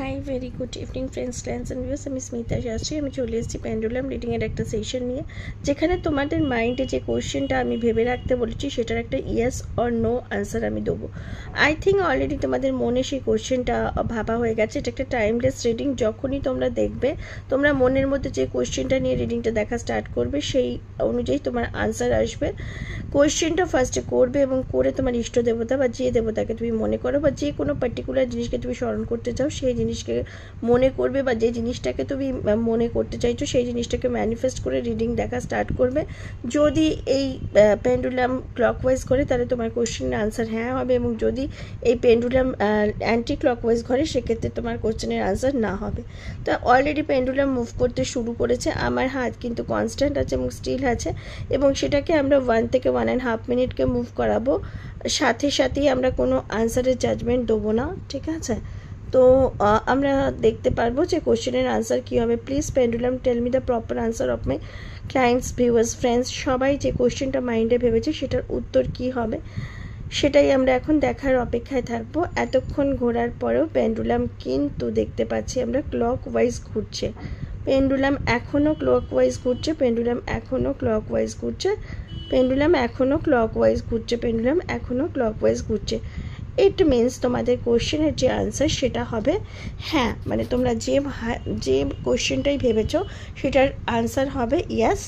High very good evening friends clients and viewers, আমি স্মিতা শাস্ত্রী। আমি চলে এসেছি পেন্ডুলাম রিডিংয়ের একটা সেশন নিয়ে, যেখানে তোমাদের মাইন্ডে যে কোয়েশ্চেনটা আমি ভেবে রাখতে বলেছি সেটার একটা ইয়েস অর নো আনসার আমি দেবো। আই থিঙ্ক অলরেডি তোমাদের মনে সেই কোয়েশ্চেনটা ভাবা হয়ে গেছে। এটা একটা টাইমলেস রিডিং। যখনই তোমরা দেখবে, তোমরা মনের মধ্যে যে কোয়েশ্চেনটা নিয়ে রিডিংটা দেখা স্টার্ট করবে, সেই অনুযায়ী তোমার আনসার আসবে। কোয়েশ্চেনটা ফার্স্টে করবে এবং করে তোমার ইষ্ট দেবতা বা যে দেবতাকে তুমি মনে করো বা যে কোনো পার্টিকুলার জিনিসকে তুমি স্মরণ করতে চাও সেই জিনিসকে মনে করবে, বা যে জিনিসটাকে তুমি মনে করতে চাইছো সেই জিনিসটাকে ম্যানিফেস্ট করে রিডিং দেখা স্টার্ট করবে। যদি এই পেন্ডুলাম ক্লকওয়াইজ করে তাহলে তোমার কোয়েশ্চেনের আনসার হ্যাঁ হবে, এবং যদি এই পেন্ডুলাম অ্যান্টি ক্লকওয়াইজ ঘরে সেক্ষেত্রে তোমার কোয়েশ্চেনের আনসার না হবে। তো অলরেডি পেন্ডুলাম মুভ করতে শুরু করেছে। আমার হাত কিন্তু কনস্ট্যান্ট আছে এবং স্টিল আছে, এবং সেটাকে আমরা 1 থেকে 1.5 মিনিটকে মুভ করাবো। সাথে সাথেই আমরা কোনো আনসারের জাজমেন্ট দেবো না, ঠিক আছে? তো আমরা দেখতে পারবো যে কোশ্চেনের আনসার কী হবে। Please pendulum tell me the proper answer of my clients, viewers, friends. সবাই যে কোশ্চেনটা মাইন্ডে ভেবেছে সেটার উত্তর কী হবে সেটাই আমরা এখন দেখার অপেক্ষায় থাকবো। এতক্ষণ ঘোরার পরেও পেন্ডুলাম কিন্তু দেখতে পাচ্ছি আমরা ক্লকওয়াইজ ঘুরছে। পেন্ডুলাম এখনও ক্লকওয়াইজ ঘুরছে, পেন্ডুলাম এখনও ক্লকওয়াইজ ঘুরছে, পেন্ডুলাম এখনও ক্লকওয়াইজ ঘুরছে, পেন্ডুলাম এখনও ক্লকওয়াইজ ঘুরছে। ইট মিনস তোমাদের কোশ্চেনের যে আনসার সেটা হবে হ্যাঁ, মানে তোমরা যে কোশ্চেনটাই ভেবেছো সেটার আনসার হবে ইয়েস।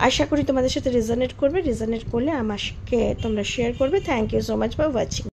আশা করি তোমাদের সাথে রেজোনেট করবে। রেজোনেট করলে আমাকে তোমরা শেয়ার করবে। Thank you so much for watching.